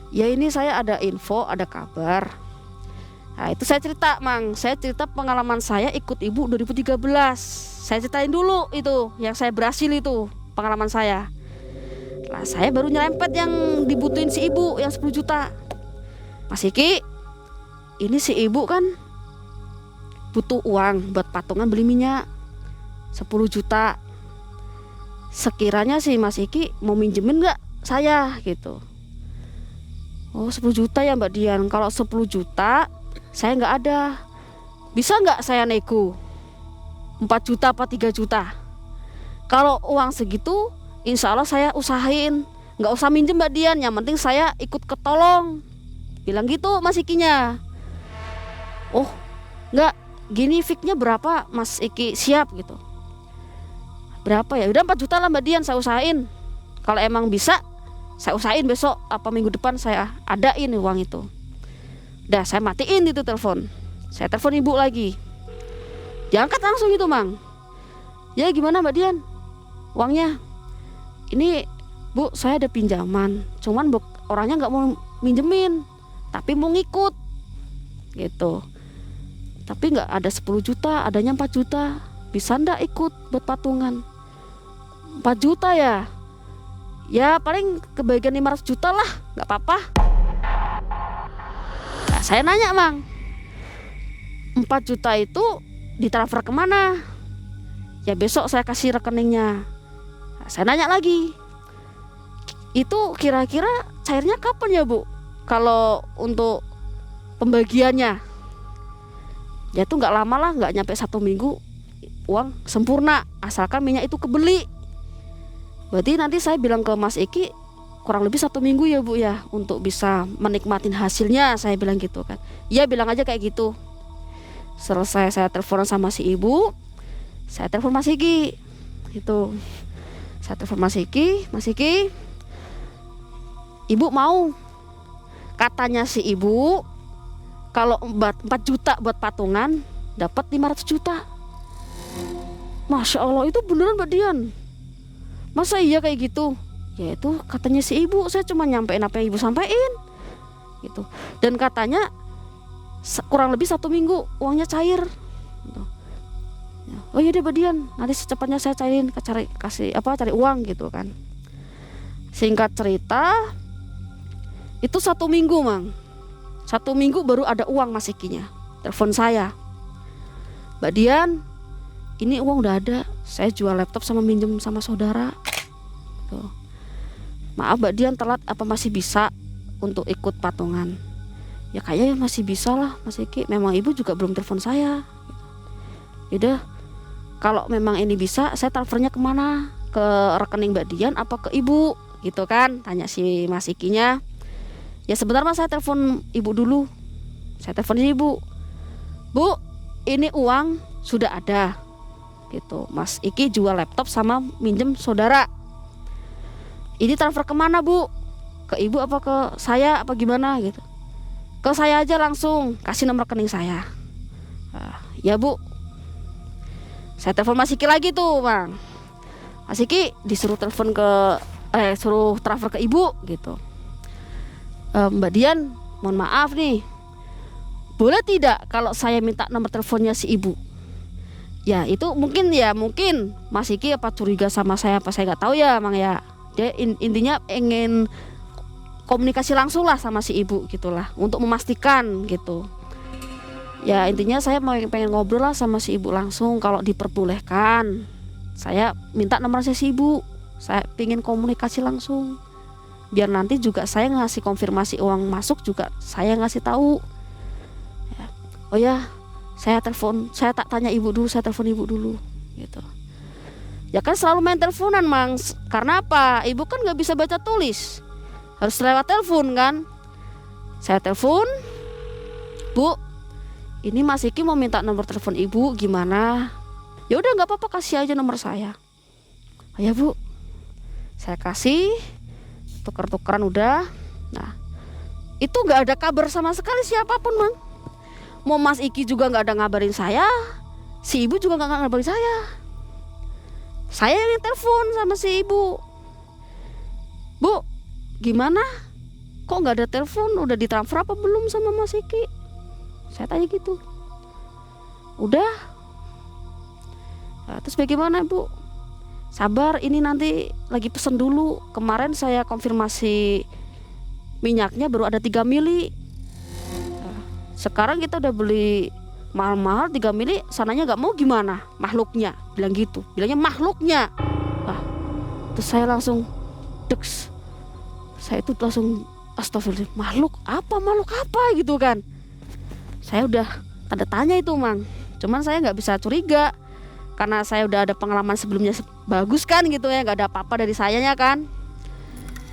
Ya ini saya ada info, ada kabar. Nah itu saya cerita mang. Saya cerita pengalaman saya ikut ibu 2013. Saya ceritain dulu itu yang saya berhasil itu pengalaman saya. Lah saya baru nyerempet yang dibutuhin si ibu yang 10 juta. Mas Iki, ini si ibu kan butuh uang buat patungan beli minyak 10 juta. Sekiranya si Mas Iki mau minjemin gak saya gitu. Oh 10 juta ya Mbak Dian. Kalau 10 juta saya gak ada. Bisa gak saya nego 4 juta apa 3 juta. Kalau uang segitu insya Allah saya usahain. Gak usah minjem Mbak Dian. Yang penting saya ikut ketolong. Bilang gitu Mas Ikinya. Oh enggak, gini fixnya berapa Mas Iki, siap gitu. Berapa ya, udah 4 juta lah Mbak Dian, saya usahain. Kalau emang bisa saya usahain besok apa minggu depan saya adain uang itu. Udah saya matiin itu telepon. Saya telepon ibu lagi, diangkat langsung itu Mang. Ya gimana Mbak Dian, uangnya? Ini Bu, saya ada pinjaman, cuman orangnya nggak mau minjemin, tapi mau ngikut gitu. Tapi nggak ada 10 juta, adanya 4 juta. Bisa ndak ikut buat patungan? 4 juta ya? Ya paling kebagian 500 juta lah, nggak apa-apa. Nah, saya nanya Mang, 4 juta itu ditransfer kemana? Ya besok saya kasih rekeningnya. Nah, saya nanya lagi, itu kira-kira cairnya kapan ya Bu? Kalau untuk pembagiannya? Ya itu nggak lama lah, nggak nyampe 1 minggu uang sempurna, asalkan minyak itu kebeli. Berarti nanti saya bilang ke Mas Iki kurang lebih 1 minggu ya Bu ya, untuk bisa menikmatin hasilnya, saya bilang gitu kan. Iya bilang aja kayak gitu. Selesai saya telepon sama si ibu, saya telepon Mas Iki itu. Saya telepon Mas Iki, ibu mau, katanya si ibu kalau 4 juta buat patungan dapat 500 juta. Masya Allah, itu beneran Mbak Dian? Masa iya kayak gitu? Ya itu katanya si ibu, saya cuma nyampein apa yang ibu sampaikan gitu. Dan katanya kurang lebih 1 minggu uangnya cair gitu. Oh iya deh Mbak Dian, nanti secepatnya saya cairin, cari uang gitu kan. Singkat cerita, itu 1 minggu Mang, 1 minggu baru ada uang Mas Ikinya. Telepon saya, Mbak Dian, ini uang udah ada, saya jual laptop sama minjem sama saudara tuh. Maaf Mbak Dian telat, apa masih bisa untuk ikut patungan? Ya kayaknya masih bisa lah Mas Iki, memang ibu juga belum telepon saya. Yaudah, kalau memang ini bisa, saya transfernya kemana? Ke rekening Mbak Dian apa ke ibu? Gitu kan, tanya si Mas Ikinya. Ya sebentar Mas, saya telepon ibu dulu. Saya telepon ibu, Bu, ini uang sudah ada gitu. Mas Iki jual laptop sama minjem saudara. Ini transfer kemana Bu? Ke ibu apa ke saya apa gimana gitu? Ke saya aja langsung, kasih nomor rekening saya. Ya Bu. Saya telepon Mas Iki lagi tuh Bang. Mas Iki disuruh telepon suruh transfer ke ibu gitu. Mbak Dian, mohon maaf nih, boleh tidak kalau saya minta nomor teleponnya si ibu? Ya itu mungkin Mas Iki apa curiga sama saya apa saya nggak tahu ya Mang ya. Dia intinya ingin komunikasi langsung lah sama si ibu gitulah, untuk memastikan gitu. Ya intinya saya pengen ngobrol lah sama si ibu langsung, kalau diperbolehkan saya minta nomor si ibu. Saya pengen komunikasi langsung, biar nanti juga saya ngasih konfirmasi uang masuk juga saya ngasih tahu ya. Oh ya, saya tak tanya ibu dulu, saya telepon ibu dulu gitu. Ya kan selalu main teleponan Mang, karena apa? Ibu kan nggak bisa baca tulis, harus lewat telepon kan. Saya telepon, Bu, ini Mas Iki mau minta nomor telepon ibu, gimana? Ya udah nggak apa-apa, kasih aja nomor saya. Oh ya Bu, saya kasih, tuker-tukeran udah. Nah itu nggak ada kabar sama sekali siapapun Mang. Mau Mas Iki juga nggak ada ngabarin saya, si ibu juga nggak ngabarin saya. Saya yang telepon sama si ibu, Bu, gimana? Kok nggak ada telepon? Udah ditransfer apa belum sama Mas Iki? Saya tanya gitu. Udah. Nah, terus bagaimana Bu? Sabar, ini nanti lagi pesen dulu. Kemarin saya konfirmasi minyaknya baru ada 3 mili. Nah, sekarang kita udah beli mahal-mahal 3 mili, sananya nggak mau gimana? Makhluknya bilang gitu, bilangnya makhluknya. Wah, terus saya langsung deks. Saya itu langsung astagfirullah, makhluk apa gitu kan. Saya udah tanda tanya itu Mang. Cuman saya nggak bisa curiga karena saya udah ada pengalaman sebelumnya bagus kan gitu ya, nggak ada apa-apa dari sayanya kan.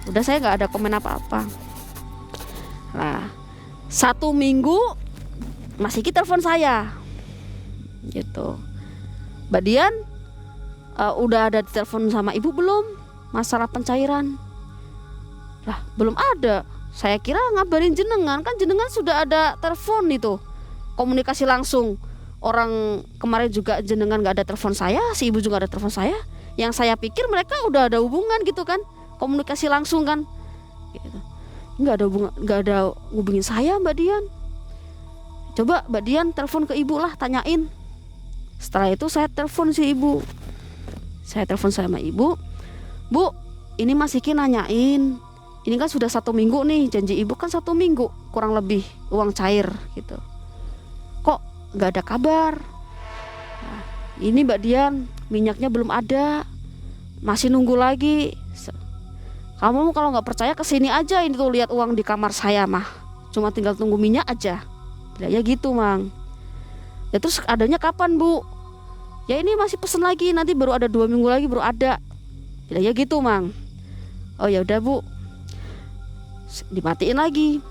Udah saya nggak ada komen apa-apa. Nah 1 minggu Mas Iki telepon saya, gitu. Mbak Dian, udah ada ditelepon sama ibu belum masalah pencairan? Lah belum ada. Saya kira ngabarin jenengan, kan jenengan sudah ada telepon itu, komunikasi langsung. Orang kemarin juga jenengan gak ada telepon saya, si ibu juga ada telepon saya. Yang saya pikir mereka udah ada hubungan gitu kan, komunikasi langsung kan gitu. Nggak ada hubungan, nggak ada hubungin saya Mbak Dian. Coba Mbak Dian telepon ke ibu lah, tanyain. Setelah itu saya telepon si ibu. Saya telepon sama ibu, Bu, ini Mas Iki nanyain, ini kan sudah 1 minggu nih, janji ibu kan 1 minggu kurang lebih uang cair gitu. Kok nggak ada kabar? Nah, ini Mbak Dian, minyaknya belum ada, masih nunggu lagi. Kamu kalau nggak percaya kesini aja, ini tuh lihat uang di kamar saya mah, cuma tinggal tunggu minyak aja. Ya gitu Mang. Ya terus adanya kapan Bu? Ya ini masih pesen lagi, nanti baru ada 2 minggu lagi baru ada. Ya gitu Mang. Oh ya udah Bu, dimatiin lagi.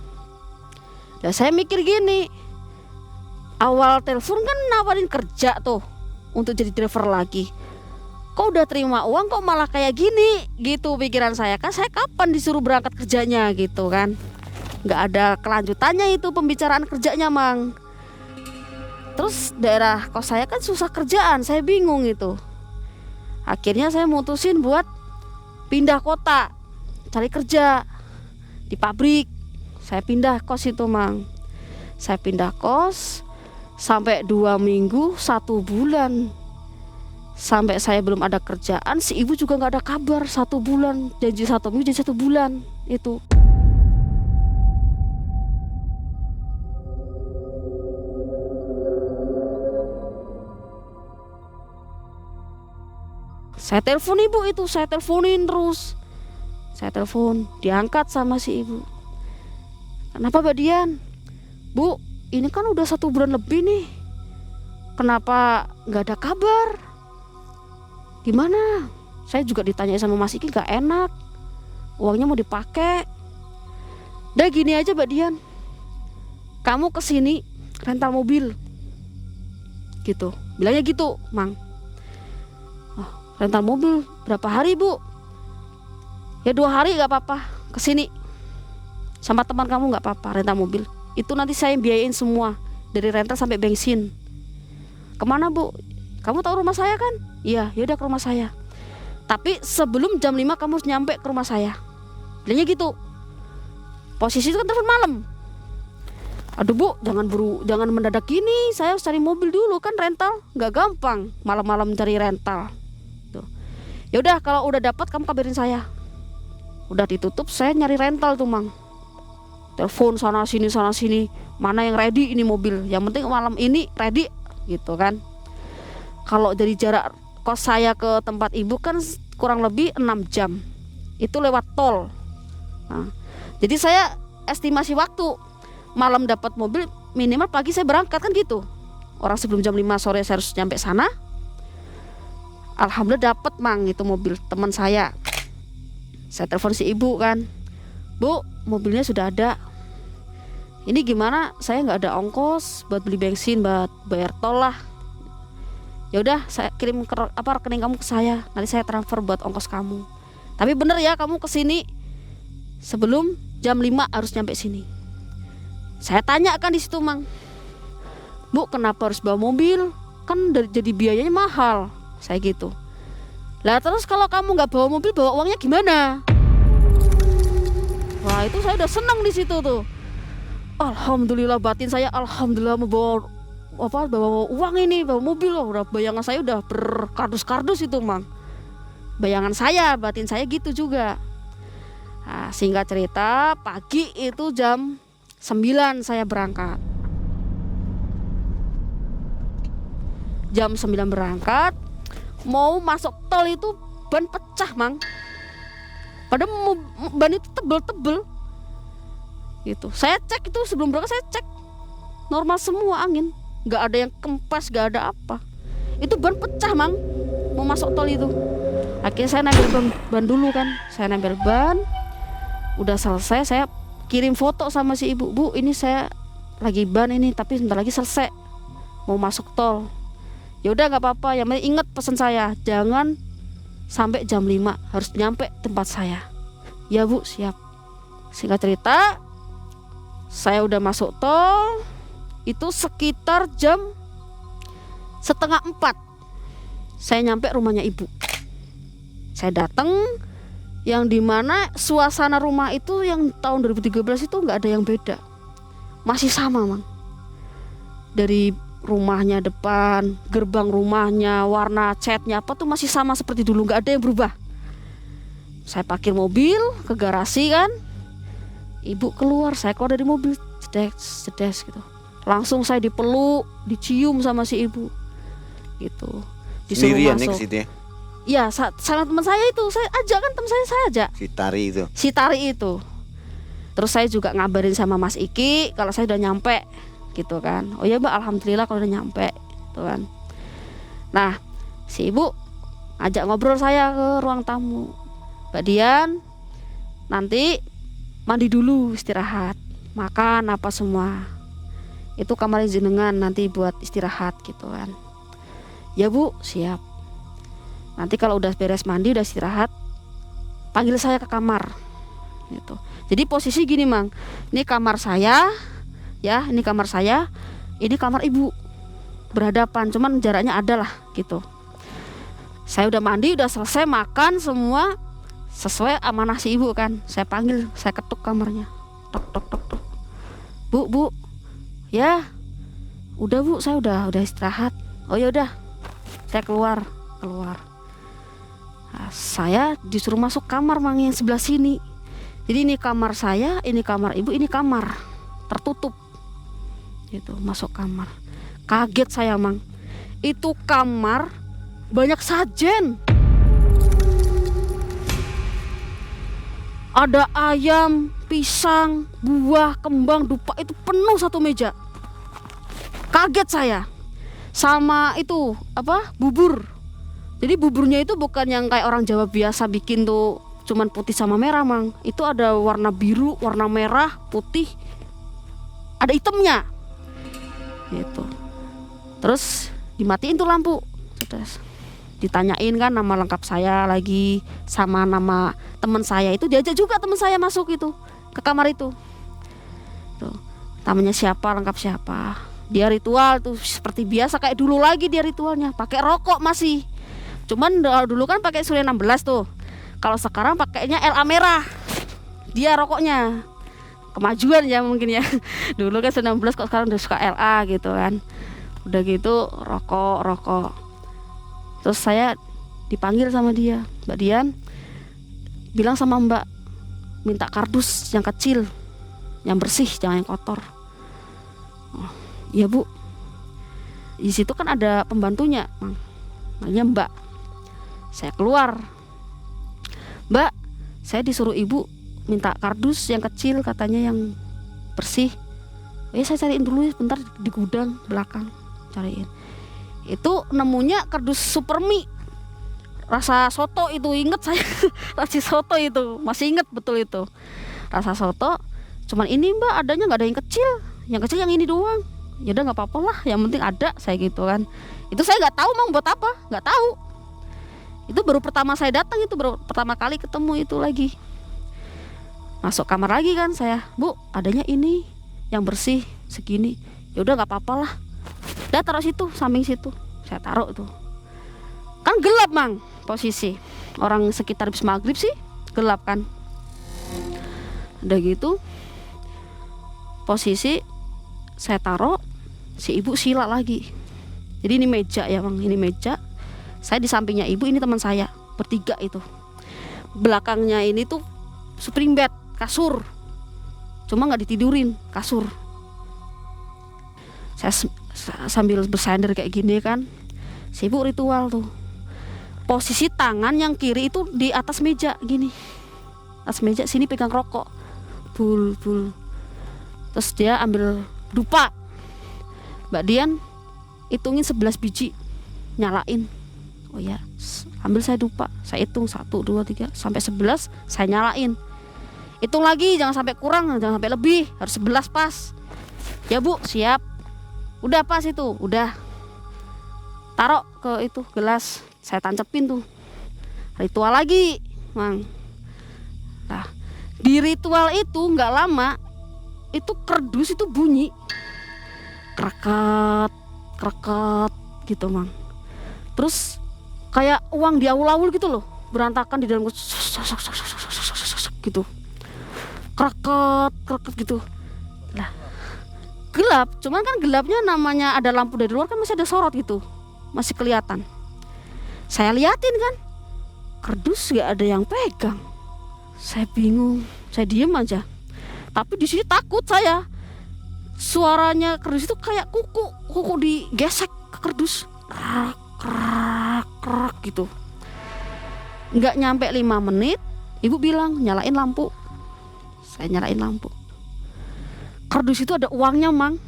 Ya saya mikir gini, awal telepon kan nawarin kerja tuh untuk jadi driver lagi. Kok udah terima uang kok malah kayak gini gitu pikiran saya. Kan saya kapan disuruh berangkat kerjanya gitu kan. Nggak ada kelanjutannya itu pembicaraan kerjanya Mang. Terus daerah kos saya kan susah kerjaan, saya bingung itu. Akhirnya saya mutusin buat pindah kota, cari kerja di pabrik. Saya pindah kos itu Mang. Saya pindah kos sampai 2 minggu 1 bulan. Sampai saya belum ada kerjaan, si ibu juga nggak ada kabar 1 bulan. Janji 1 minggu jadi 1 bulan itu. Saya telepon ibu itu, saya teleponin terus. Saya telepon, diangkat sama si ibu. Kenapa Mbak Dian? Bu, ini kan udah 1 bulan lebih nih. Kenapa nggak ada kabar? Gimana? Saya juga ditanya sama Mas Iki, gak enak. Uangnya mau dipakai. Udah gini aja Mbak Dian, kamu kesini rental mobil gitu. Bilangnya gitu Mang. Oh, rental mobil berapa hari Bu? Ya 2 hari gak apa-apa, kesini sama teman kamu gak apa-apa rental mobil. Itu nanti saya biayain semua, dari rental sampai bensin. Kemana Bu? Kamu tahu rumah saya kan? Iya, yaudah ke rumah saya. Tapi sebelum jam 5 kamu harus nyampe ke rumah saya. Bilangnya gitu. Posisi itu kan telepon malam. Aduh Bu, jangan mendadak gini. Saya harus cari mobil dulu kan, rental nggak gampang malam-malam cari rental. Tuh. Yaudah kalau udah dapat kamu kabarin saya. Udah ditutup, saya nyari rental tuh Mang. Telepon sana sini. Mana yang ready ini mobil? Yang penting malam ini ready gitu kan. Kalau dari jarak kos saya ke tempat ibu kan kurang lebih 6 jam. Itu lewat tol. Nah, jadi saya estimasi waktu, malam dapat mobil, minimal pagi saya berangkat kan gitu. Orang sebelum jam 5 sore saya harus nyampe sana. Alhamdulillah dapat Mang itu mobil teman saya. Saya telepon si ibu kan, Bu, mobilnya sudah ada. Ini gimana? Saya nggak ada ongkos buat beli bensin, buat bayar tol lah. Ya udah saya kirim rekening kamu ke saya, nanti saya transfer buat ongkos kamu. Tapi bener ya kamu kesini sebelum jam 5 harus nyampe sini. Saya tanya kan di situ Mang, Bu kenapa harus bawa mobil? Kan jadi biayanya mahal. Saya gitu. Lah terus kalau kamu nggak bawa mobil, bawa uangnya gimana? Wah itu saya udah senang di situ tuh. Alhamdulillah batin saya, alhamdulillah bawa uang ini, bawa mobil. Udah bayangan saya udah berkardus-kardus itu Mang. Bayangan saya, batin saya gitu juga. Nah, singkat cerita, pagi itu jam 9 saya berangkat. Jam 9 berangkat, mau masuk tol itu ban pecah Mang. Padahal ban itu tebel-tebel gitu. Saya cek itu sebelum berangkat, saya cek normal semua angin, nggak ada yang kempes, nggak ada apa. Itu ban pecah Mang, mau masuk tol itu. Akhirnya saya nempel ban dulu kan. Saya nempel ban, udah selesai saya kirim foto sama si ibu. Bu ini saya lagi ban ini, tapi sebentar lagi selesai mau masuk tol. Ya udah nggak apa-apa, yang penting ingat pesan saya, jangan sampai jam 5 harus nyampe tempat saya. Ya Bu, siap. Singkat cerita, saya udah masuk tol itu sekitar jam 3:30 saya nyampe rumahnya ibu. Saya datang, yang dimana suasana rumah itu yang tahun 2013 itu nggak ada yang beda, masih sama Mang. Dari rumahnya depan, gerbang rumahnya, warna catnya apa tuh masih sama seperti dulu, nggak ada yang berubah. Saya parkir mobil ke garasi kan, ibu keluar, saya keluar dari mobil, cedes gitu. Langsung saya dipeluk, dicium sama si ibu, gitu. Disuruh Sendirian masuk. ke situ ya? Iya, sama teman saya itu, saya ajak kan teman saya ajak. Si Tari itu. Si Tari itu. Terus saya juga ngabarin sama Mas Iki kalau saya udah nyampe, gitu kan. Oh ya Mbak, alhamdulillah kalau udah nyampe, gitu kan. Nah, si ibu ajak ngobrol saya ke ruang tamu. Mbak Dian, nanti mandi dulu, istirahat, makan apa semua. Itu kamar jenengan nanti buat istirahat, gitu kan. Ya Bu, siap. Nanti kalau udah beres mandi, udah istirahat, panggil saya ke kamar, gitu. Jadi posisi gini Mang, ini kamar saya, ya, ini kamar saya, ini kamar ibu, berhadapan, cuman jaraknya ada lah, gitu. Saya udah mandi, udah selesai makan semua, sesuai amanah si ibu kan. Saya panggil, saya ketuk kamarnya, tok tok tok tok. Bu, ya, udah Bu, saya udah istirahat. Oh ya udah, saya keluar. Nah, saya disuruh masuk kamar Mang yang sebelah sini. Jadi ini kamar saya, ini kamar ibu, ini kamar tertutup. Gitu, masuk kamar. Kaget saya Mang. Itu kamar banyak sajen. Ada ayam, pisang, buah, kembang, dupa, itu penuh satu meja. Kaget saya. Sama itu bubur. Jadi buburnya itu bukan yang kayak orang Jawa biasa bikin tuh cuman putih sama merah Mang. Itu ada warna biru, warna merah, putih, ada hitamnya gitu. Terus dimatiin tuh lampu. Terus ditanyain kan nama lengkap saya lagi, sama nama teman saya itu, diajak juga teman saya masuk itu ke kamar itu. Tuh, namanya siapa, lengkap siapa. Dia ritual tuh seperti biasa kayak dulu lagi, dia ritualnya pakai rokok masih. Cuman dulu kan pakai Surya 16 tuh. Kalau sekarang pakainya LA merah. Dia rokoknya. Kemajuan ya mungkin ya. Dulu kan Surya 16 kok sekarang udah suka LA gitu kan. Udah gitu rokok. Terus saya dipanggil sama dia, Mbak Dian, bilang sama Mbak, minta kardus yang kecil, yang bersih, jangan yang kotor. Oh, iya Bu. Di situ kan ada pembantunya, namanya Mbak. Saya keluar, Mbak, saya disuruh ibu minta kardus yang kecil, katanya yang bersih. Saya cariin dulu sebentar di gudang belakang, cariin. Itu nemunya kardus supermi rasa soto itu, inget saya. Rasa soto itu masih inget betul itu, rasa soto. Cuman ini Mbak adanya nggak ada yang kecil yang ini doang. Ya udah nggak apa-apa lah, yang penting ada, saya gitu kan. Itu saya nggak tahu Mang buat apa, nggak tahu. Itu baru pertama saya datang, itu baru pertama kali ketemu itu lagi. Masuk kamar lagi kan saya, Bu adanya ini yang bersih segini. Ya udah nggak apa-apa lah, udah taruh situ, samping situ. Saya taruh tuh, kan gelap Mang posisi, orang sekitar habis maghrib sih gelap kan. Udah gitu posisi saya taruh, si ibu sila lagi. Jadi ini meja ya Mang, ini meja. Saya di sampingnya ibu, ini teman saya, bertiga itu. Belakangnya ini tuh spring bed, kasur. Cuma nggak ditidurin, kasur. Saya sambil bersandar kayak gini kan, si ibu ritual tuh. Posisi tangan yang kiri itu di atas meja gini, atas meja sini pegang rokok, bul. Terus dia ambil dupa, Mbak Dian hitungin 11 biji, nyalain. Oh ya, ambil saya dupa, saya hitung 1, 2, 3 sampai 11, saya nyalain. Hitung lagi, jangan sampai kurang, jangan sampai lebih, harus 11 pas. Ya Bu, siap. Udah pas itu, udah. taruh ke itu gelas, saya tancepin tuh. Ritual lagi, Mang. Nah, di ritual itu nggak lama, itu kerdus itu bunyi, kreket, kreket gitu, Mang. Terus kayak uang diawul-awul gitu loh, berantakan di dalam gitu, kreket, kreket gitu. Lah, gelap, cuman kan gelapnya namanya ada lampu dari luar kan masih ada sorot gitu, masih kelihatan. Saya liatin kan, kerdus gak ada yang pegang. Saya bingung, saya diem aja. Tapi di sini takut saya. Suaranya kerdus itu kayak kuku digesek ke kerdus, krak krak krak gitu. Nggak nyampe 5 menit, ibu bilang nyalain lampu. Saya nyalain lampu. Kardus itu ada uangnya, Mang.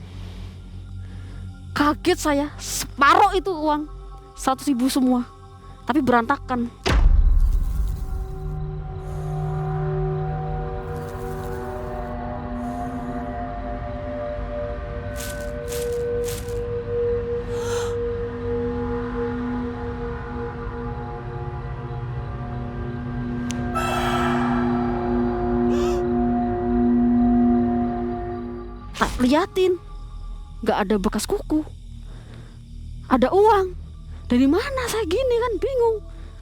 Kaget saya, separuh itu uang, 100.000 semua, tapi berantakan. Tak liatin, nggak ada bekas kuku, ada uang. Dari mana saya gini kan bingung.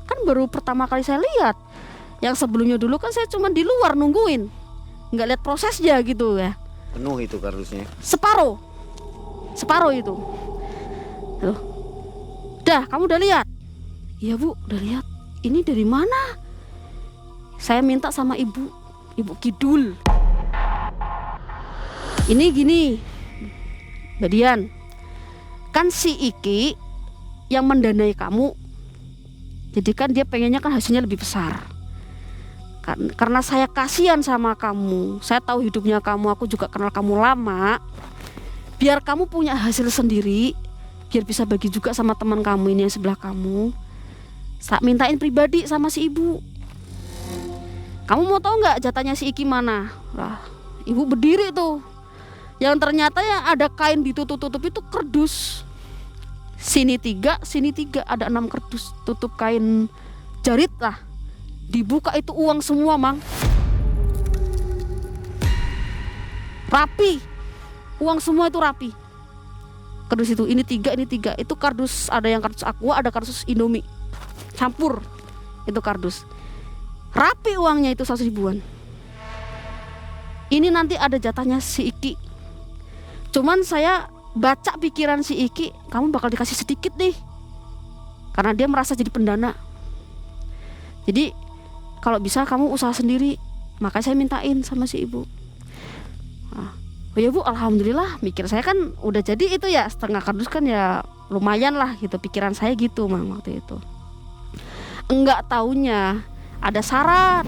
Kan baru pertama kali saya lihat. Yang sebelumnya dulu kan saya cuma di luar nungguin, nggak lihat prosesnya gitu ya. Penuh itu kardusnya. Separuh itu. Loh, dah kamu udah lihat? Iya Bu, udah lihat. Ini dari mana? Saya minta sama ibu Kidul. Ini gini, Mbak Dian, kan si Iki yang mendanai kamu, jadi kan dia pengennya kan hasilnya lebih besar. Karena saya kasihan sama kamu, saya tahu hidupnya kamu, aku juga kenal kamu lama. Biar kamu punya hasil sendiri, biar bisa bagi juga sama teman kamu ini yang sebelah kamu. Saya mintain pribadi sama si ibu. Kamu mau tahu nggak jatahnya si Iki mana? Lah, ibu berdiri tuh. Yang ternyata yang ada kain ditutup-tutup itu kerdus. Sini 3, ada 6 kerdus tutup kain jarit lah. Dibuka itu uang semua, Mang. Rapi. Uang semua itu rapi. Kardus itu ini 3. Itu kardus, ada yang kardus Aqua, ada kardus Indomie. Campur. Itu kardus. Rapi uangnya itu 100 ribuan. Ini nanti ada jatahnya si Iki. Cuman saya baca pikiran si Iki, kamu bakal dikasih sedikit nih, karena dia merasa jadi pendana. Jadi kalau bisa kamu usaha sendiri. Makanya saya mintain sama si ibu. Oh ya Bu, alhamdulillah. Mikir saya kan udah jadi itu ya, setengah kardus kan ya lumayan lah gitu. Pikiran saya gitu, Mang, waktu itu. Enggak taunya ada syarat.